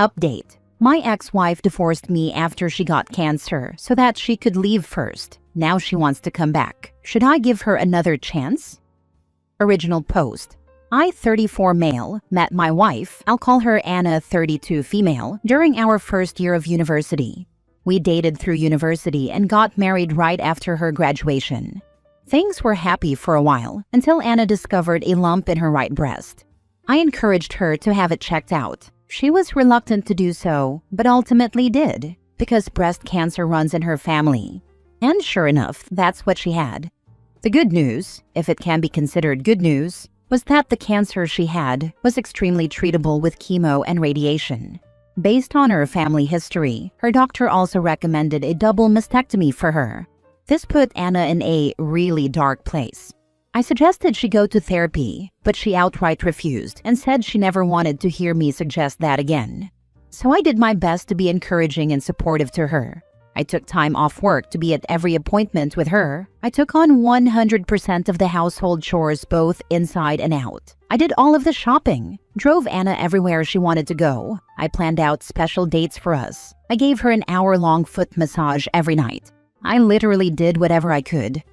Update. My ex-wife divorced me after she got cancer so that she could leave first. Now she wants to come back. Should I give her another chance? Original post. I, 34 male, met my wife, I'll call her Anna, 32 female, during our first year of university. We dated through university and got married right after her graduation. Things were happy for a while until Anna discovered a lump in her right breast. I encouraged her to have it checked out. She was reluctant to do so, but ultimately did, because breast cancer runs in her family. And sure enough, that's what she had. The good news, if it can be considered good news, was that the cancer she had was extremely treatable with chemo and radiation. Based on her family history, her doctor also recommended a double mastectomy for her. This put Anna in a really dark place. I suggested she go to therapy, but she outright refused and said she never wanted to hear me suggest that again. So I did my best to be encouraging and supportive to her. I took time off work to be at every appointment with her. I took on 100% of the household chores both inside and out. I did all of the shopping, drove Anna everywhere she wanted to go. I planned out special dates for us. I gave her an hour-long foot massage every night. I literally did whatever I could.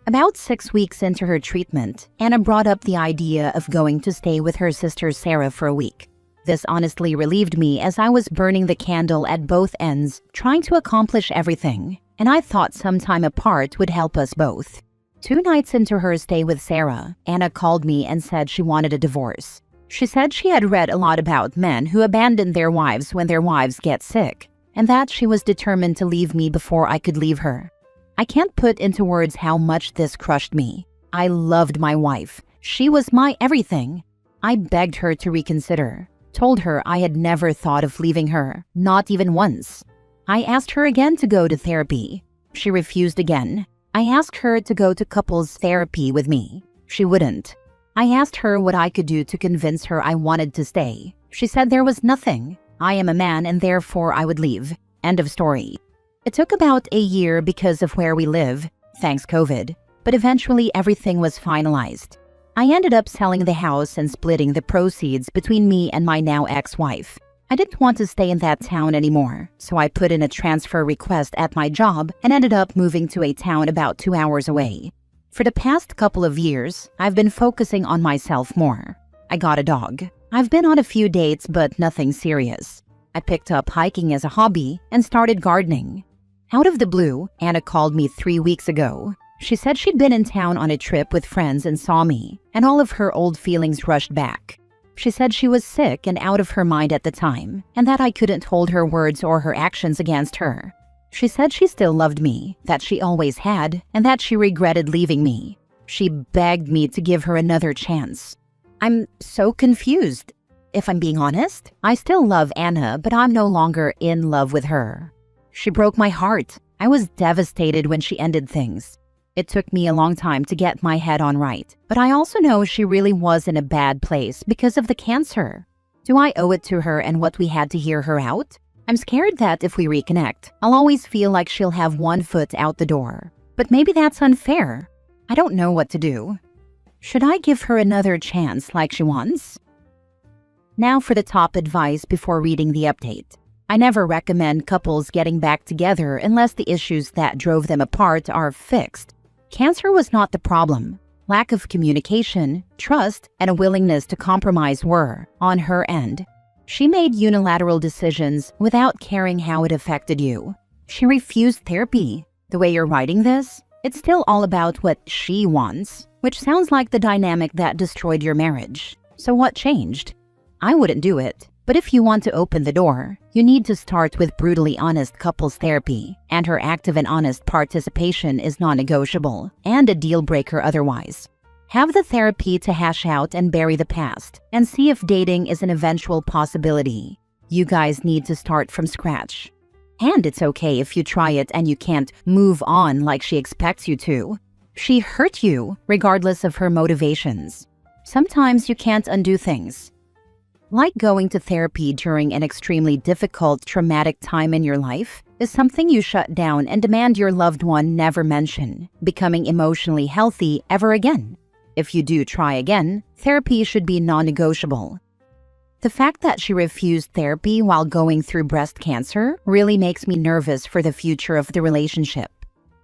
About 6 weeks into her treatment, Anna brought up the idea of going to stay with her sister Sarah for a week. This honestly relieved me as I was burning the candle at both ends, trying to accomplish everything, and I thought some time apart would help us both. 2 nights into her stay with Sarah, Anna called me and said she wanted a divorce. She said she had read a lot about men who abandon their wives when their wives get sick, and that she was determined to leave me before I could leave her. I can't put into words how much this crushed me. I loved my wife. She was my everything. I begged her to reconsider. Told her I had never thought of leaving her, not even once. I asked her again to go to therapy. She refused again. I asked her to go to couples therapy with me. She wouldn't. I asked her what I could do to convince her I wanted to stay. She said there was nothing. I am a man and therefore I would leave. End of story. It took about a year because of where we live, thanks COVID, but eventually everything was finalized. I ended up selling the house and splitting the proceeds between me and my now ex-wife. I didn't want to stay in that town anymore, so I put in a transfer request at my job and ended up moving to a town about 2 hours away. For the past couple of years, I've been focusing on myself more. I got a dog. I've been on a few dates, but nothing serious. I picked up hiking as a hobby and started gardening. Out of the blue, Anna called me 3 weeks ago. She said she'd been in town on a trip with friends and saw me, and all of her old feelings rushed back. She said she was sick and out of her mind at the time, and that I couldn't hold her words or her actions against her. She said she still loved me, that she always had, and that she regretted leaving me. She begged me to give her another chance. I'm so confused. If I'm being honest, I still love Anna, but I'm no longer in love with her. She broke my heart. I was devastated when she ended things. It took me a long time to get my head on right, but I also know she really was in a bad place because of the cancer. Do I owe it to her and what we had to hear her out? I'm scared that if we reconnect, I'll always feel like she'll have one foot out the door. But maybe that's unfair. I don't know what to do. Should I give her another chance like she wants? Now for the top advice before reading the update. I never recommend couples getting back together unless the issues that drove them apart are fixed. Cancer was not the problem. Lack of communication, trust, and a willingness to compromise were, on her end. She made unilateral decisions without caring how it affected you. She refused therapy. The way you're writing this, it's still all about what she wants, which sounds like the dynamic that destroyed your marriage. So what changed? I wouldn't do it. But if you want to open the door, you need to start with brutally honest couples therapy, and her active and honest participation is non-negotiable and a deal breaker otherwise. Have the therapy to hash out and bury the past, and see if dating is an eventual possibility. You guys need to start from scratch. And it's okay if you try it and you can't move on like she expects you to. She hurt you, regardless of her motivations. Sometimes you can't undo things. Like going to therapy during an extremely difficult, traumatic time in your life is something you shut down and demand your loved one never mention, becoming emotionally healthy ever again. If you do try again, therapy should be non-negotiable. The fact that she refused therapy while going through breast cancer really makes me nervous for the future of the relationship.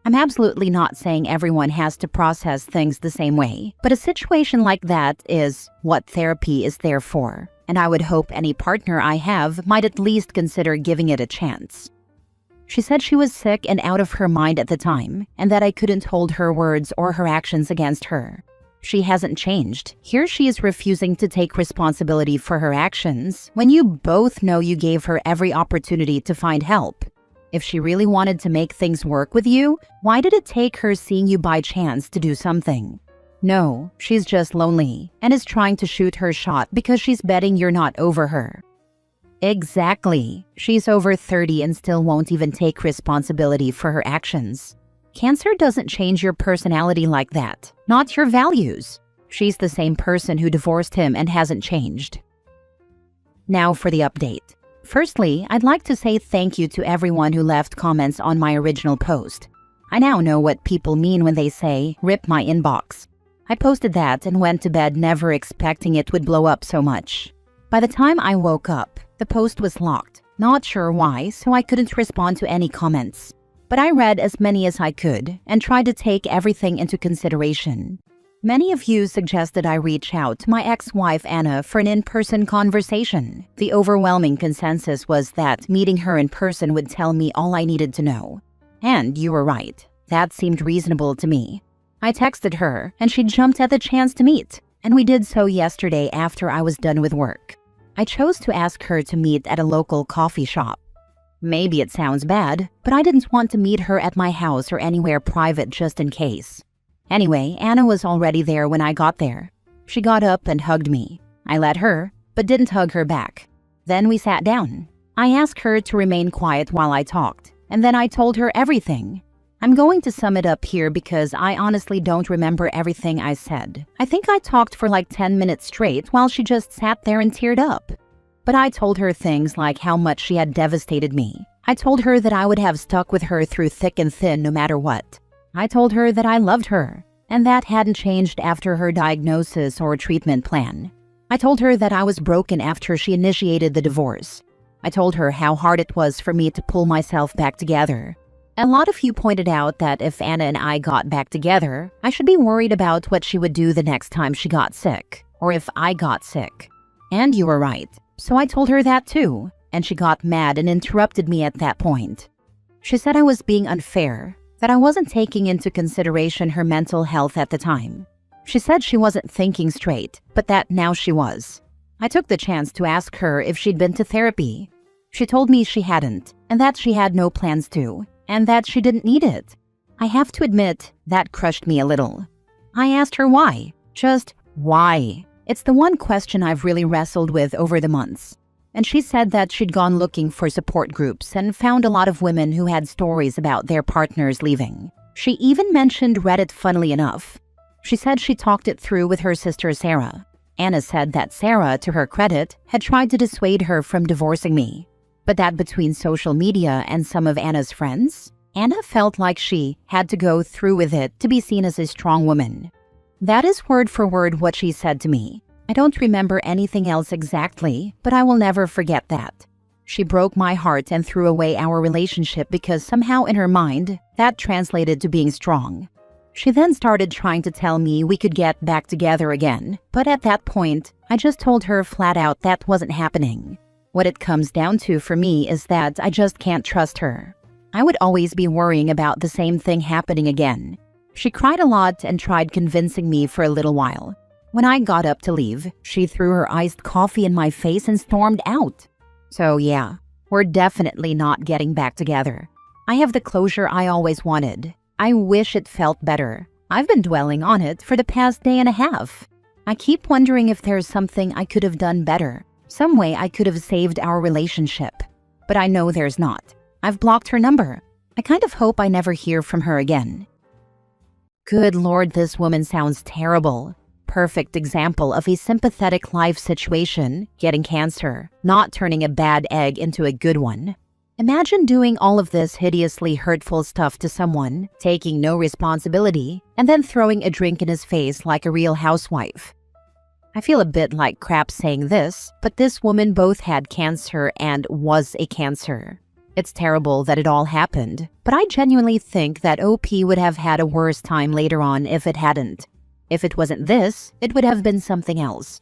I'm absolutely not saying everyone has to process things the same way, but a situation like that is what therapy is there for, and I would hope any partner I have might at least consider giving it a chance. She said she was sick and out of her mind at the time, and that I couldn't hold her words or her actions against her. She hasn't changed. Here she is refusing to take responsibility for her actions when you both know you gave her every opportunity to find help. If she really wanted to make things work with you, why did it take her seeing you by chance to do something? No, she's just lonely and is trying to shoot her shot because she's betting you're not over her. Exactly. She's over 30 and still won't even take responsibility for her actions. Cancer doesn't change your personality like that, not your values. She's the same person who divorced him and hasn't changed. Now for the update. Firstly, I'd like to say thank you to everyone who left comments on my original post. I now know what people mean when they say, "rip my inbox." I posted that and went to bed never expecting it would blow up so much. By the time I woke up, the post was locked. Not sure why, so I couldn't respond to any comments. But I read as many as I could and tried to take everything into consideration. Many of you suggested I reach out to my ex-wife Anna for an in-person conversation. The overwhelming consensus was that meeting her in person would tell me all I needed to know. And you were right. That seemed reasonable to me. I texted her, and she jumped at the chance to meet, and we did so yesterday after I was done with work. I chose to ask her to meet at a local coffee shop. Maybe it sounds bad, but I didn't want to meet her at my house or anywhere private just in case. Anyway, Anna was already there when I got there. She got up and hugged me. I let her, but didn't hug her back. Then we sat down. I asked her to remain quiet while I talked, and then I told her everything. I'm going to sum it up here because I honestly don't remember everything I said. I think I talked for like 10 minutes straight while she just sat there and teared up. But I told her things like how much she had devastated me. I told her that I would have stuck with her through thick and thin no matter what. I told her that I loved her, and that hadn't changed after her diagnosis or treatment plan. I told her that I was broken after she initiated the divorce. I told her how hard it was for me to pull myself back together. A lot of you pointed out that if Anna and I got back together, I should be worried about what she would do the next time she got sick, or if I got sick. And you were right. So I told her that too, and she got mad and interrupted me at that point. She said I was being unfair, that I wasn't taking into consideration her mental health at the time. She said she wasn't thinking straight, but that now she was. I took the chance to ask her if she'd been to therapy. She told me she hadn't, and that she had no plans to, and that she didn't need it. I have to admit, that crushed me a little. I asked her why. Just why? It's the one question I've really wrestled with over the months. And she said that she'd gone looking for support groups and found a lot of women who had stories about their partners leaving. She even mentioned Reddit, funnily enough. She said she talked it through with her sister Sarah. Anna said that Sarah, to her credit, had tried to dissuade her from divorcing me. But that between social media and some of Anna's friends, Anna felt like she had to go through with it to be seen as a strong woman. That is word for word what she said to me. I don't remember anything else exactly, but I will never forget that. She broke my heart and threw away our relationship because somehow in her mind, that translated to being strong. She then started trying to tell me we could get back together again, but at that point, I just told her flat out that wasn't happening. What it comes down to for me is that I just can't trust her. I would always be worrying about the same thing happening again. She cried a lot and tried convincing me for a little while. When I got up to leave, she threw her iced coffee in my face and stormed out. So yeah, we're definitely not getting back together. I have the closure I always wanted. I wish it felt better. I've been dwelling on it for the past day and a half. I keep wondering if there's something I could have done better, some way I could have saved our relationship. But I know there's not. I've blocked her number. I kind of hope I never hear from her again. Good Lord, this woman sounds terrible. Perfect example of a sympathetic life situation, getting cancer, not turning a bad egg into a good one. Imagine doing all of this hideously hurtful stuff to someone, taking no responsibility, and then throwing a drink in his face like a real housewife. I feel a bit like crap saying this, but this woman both had cancer and was a cancer. It's terrible that it all happened, but I genuinely think that OP would have had a worse time later on if it hadn't. If it wasn't this, it would have been something else.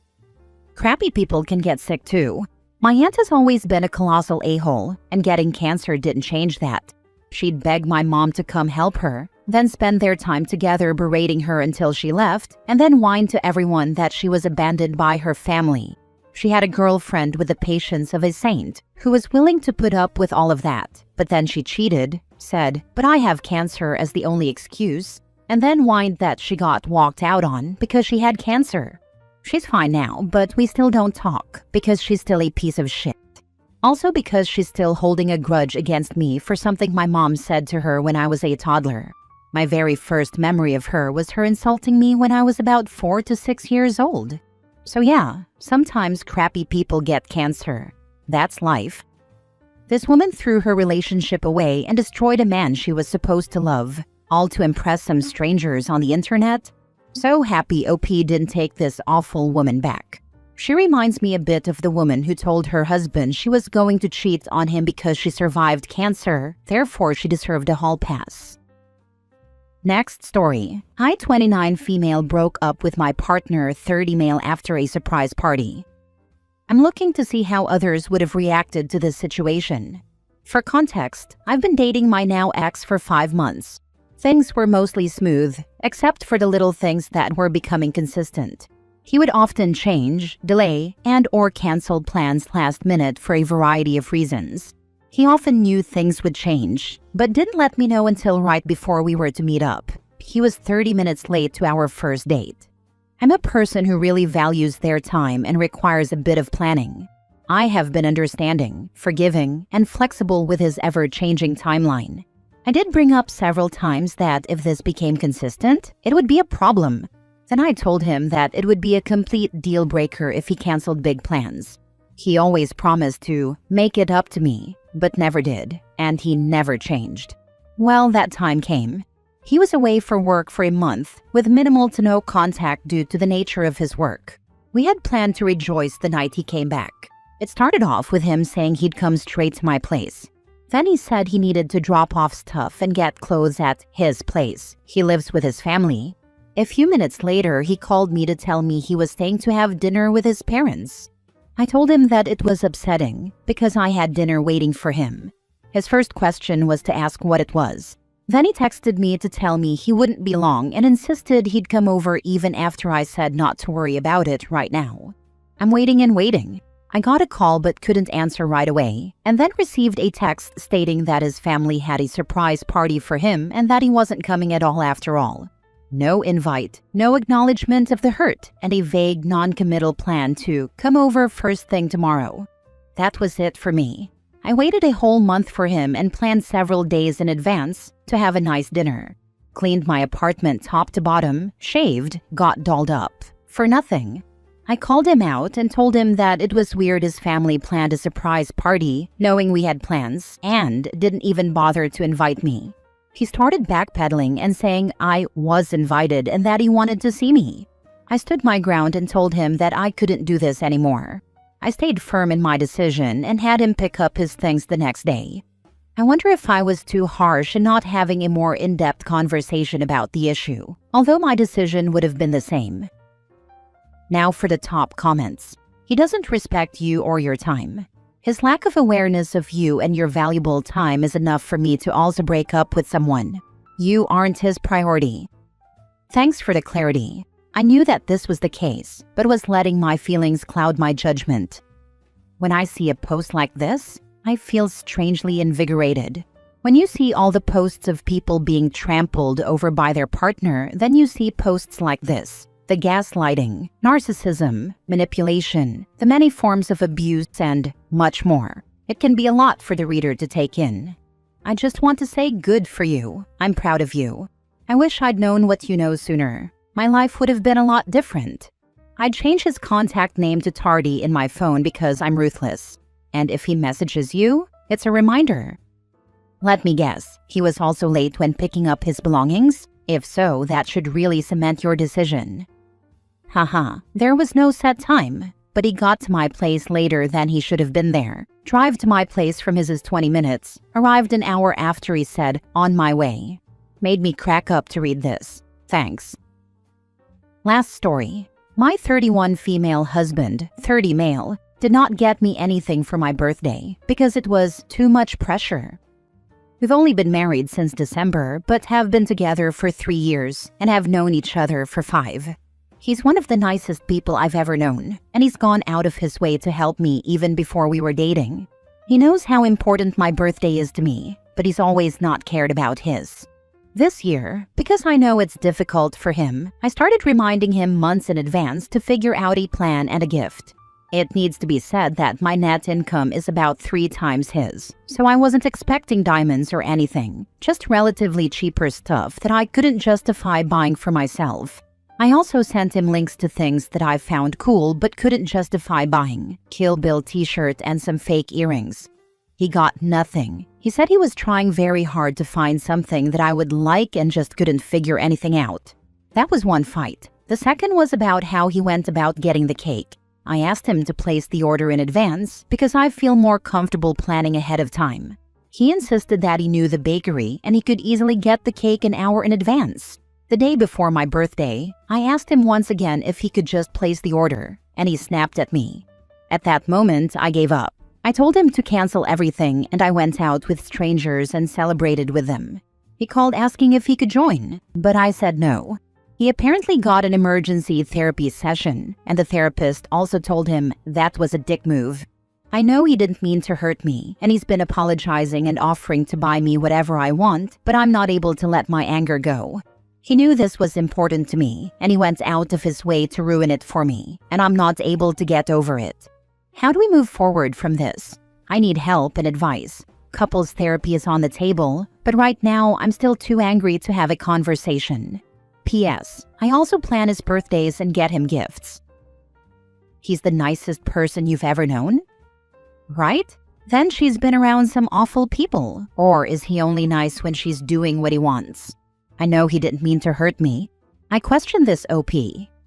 Crappy people can get sick too. My aunt has always been a colossal a-hole, and getting cancer didn't change that. She'd beg my mom to come help her, then spend their time together berating her until she left, and then whine to everyone that she was abandoned by her family. She had a girlfriend with the patience of a saint who was willing to put up with all of that, but then she cheated, said, "But I have cancer" as the only excuse, and then whined that she got walked out on because she had cancer. She's fine now, but we still don't talk because she's still a piece of shit. Also because she's still holding a grudge against me for something my mom said to her when I was a toddler. My very first memory of her was her insulting me when I was about 4 to 6 years old. So yeah, sometimes crappy people get cancer. That's life. This woman threw her relationship away and destroyed a man she was supposed to love, all to impress some strangers on the internet. So happy OP didn't take this awful woman back. She reminds me a bit of the woman who told her husband she was going to cheat on him because she survived cancer, therefore she deserved a hall pass. Next story. I, 29 female, broke up with my partner, 30 male, after a surprise party. I'm looking to see how others would have reacted to this situation. For context, I've been dating my now ex for 5 months. Things were mostly smooth, except for the little things that were becoming consistent. He would often change, delay, and/or cancel plans last minute for a variety of reasons. He often knew things would change, but didn't let me know until right before we were to meet up. He was 30 minutes late to our first date. I'm a person who really values their time and requires a bit of planning. I have been understanding, forgiving, and flexible with his ever-changing timeline. I did bring up several times that if this became consistent, it would be a problem. Then I told him that it would be a complete deal breaker if he canceled big plans. He always promised to make it up to me, but never did, and he never changed. Well, that time came. He was away for work for a month, with minimal to no contact due to the nature of his work. We had planned to rejoice the night he came back. It started off with him saying he'd come straight to my place. Then he said he needed to drop off stuff and get clothes at his place. He lives with his family. A few minutes later, he called me to tell me he was staying to have dinner with his parents. I told him that it was upsetting because I had dinner waiting for him. His first question was to ask what it was. Then he texted me to tell me he wouldn't be long and insisted he'd come over even after I said not to worry about it right now. I'm waiting and waiting. I got a call but couldn't answer right away, and then received a text stating that his family had a surprise party for him and that he wasn't coming at all after all. No invite, no acknowledgement of the hurt, and a vague, non-committal plan to come over first thing tomorrow. That was it for me. I waited a whole month for him and planned several days in advance to have a nice dinner. Cleaned my apartment top to bottom, shaved, got dolled up. For nothing. I called him out and told him that it was weird his family planned a surprise party, knowing we had plans, and didn't even bother to invite me. He started backpedaling and saying I was invited and that he wanted to see me. I stood my ground and told him that I couldn't do this anymore. I stayed firm in my decision and had him pick up his things the next day. I wonder if I was too harsh in not having a more in-depth conversation about the issue, although my decision would have been the same. Now for the top comments. He doesn't respect you or your time. His lack of awareness of you and your valuable time is enough for me to also break up with someone. You aren't his priority. Thanks for the clarity. I knew that this was the case, but was letting my feelings cloud my judgment. When I see a post like this, I feel strangely invigorated. When you see all the posts of people being trampled over by their partner, then you see posts like this. The gaslighting, narcissism, manipulation, the many forms of abuse, and much more. It can be a lot for the reader to take in. I just want to say good for you. I'm proud of you. I wish I'd known what you know sooner. My life would have been a lot different. I'd change his contact name to Tardy in my phone because I'm ruthless. And if he messages you, it's a reminder. Let me guess, he was also late when picking up his belongings? If so, that should really cement your decision. Haha, there was no set time, but he got to my place later than he should have been there. Drive to my place from his 20 minutes. Arrived an hour after he said, on my way. Made me crack up to read this. Thanks. Last story. My 31 female husband, 30 male, did not get me anything for my birthday because it was too much pressure. We've only been married since December, but have been together for 3 years and have known each other for 5. He's one of the nicest people I've ever known, and he's gone out of his way to help me even before we were dating. He knows how important my birthday is to me, but he's always not cared about his. This year, because I know it's difficult for him, I started reminding him months in advance to figure out a plan and a gift. It needs to be said that my net income is about 3 times his, so I wasn't expecting diamonds or anything, just relatively cheaper stuff that I couldn't justify buying for myself. I also sent him links to things that I found cool but couldn't justify buying, Kill Bill t-shirt and some fake earrings. He got nothing. He said he was trying very hard to find something that I would like and just couldn't figure anything out. That was one fight. The second was about how he went about getting the cake. I asked him to place the order in advance because I feel more comfortable planning ahead of time. He insisted that he knew the bakery and he could easily get the cake an hour in advance. The day before my birthday, I asked him once again if he could just place the order, and he snapped at me. At that moment, I gave up. I told him to cancel everything and I went out with strangers and celebrated with them. He called asking if he could join, but I said no. He apparently got an emergency therapy session, and the therapist also told him that was a dick move. I know he didn't mean to hurt me, and he's been apologizing and offering to buy me whatever I want, but I'm not able to let my anger go. He knew this was important to me, and he went out of his way to ruin it for me, and I'm not able to get over it. How do we move forward from this? I need help and advice. Couples therapy is on the table, but right now I'm still too angry to have a conversation. P.S. I also plan his birthdays and get him gifts. He's the nicest person you've ever known? Right? Then she's been around some awful people. Or is he only nice when she's doing what he wants? I know he didn't mean to hurt me. I question this OP.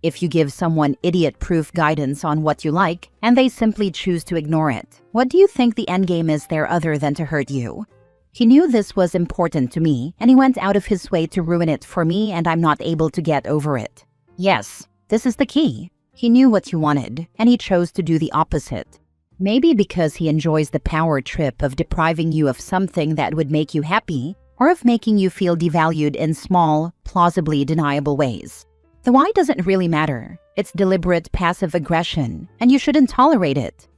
If you give someone idiot-proof guidance on what you like, and they simply choose to ignore it, what do you think the endgame is there other than to hurt you? He knew this was important to me, and he went out of his way to ruin it for me, and I'm not able to get over it. Yes, this is the key. He knew what you wanted, and he chose to do the opposite. Maybe because he enjoys the power trip of depriving you of something that would make you happy, or of making you feel devalued in small, plausibly deniable ways. The why doesn't really matter. It's deliberate passive aggression, and you shouldn't tolerate it.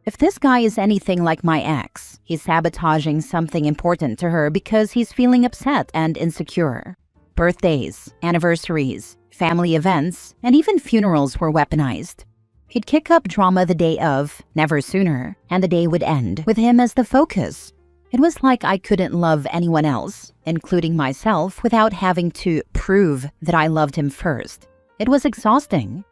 If this guy is anything like my ex, he's sabotaging something important to her because he's feeling upset and insecure. Birthdays, anniversaries, family events, and even funerals were weaponized. He'd kick up drama the day of, never sooner, and the day would end with him as the focus. It was like I couldn't love anyone else, including myself, without having to prove that I loved him first. It was exhausting.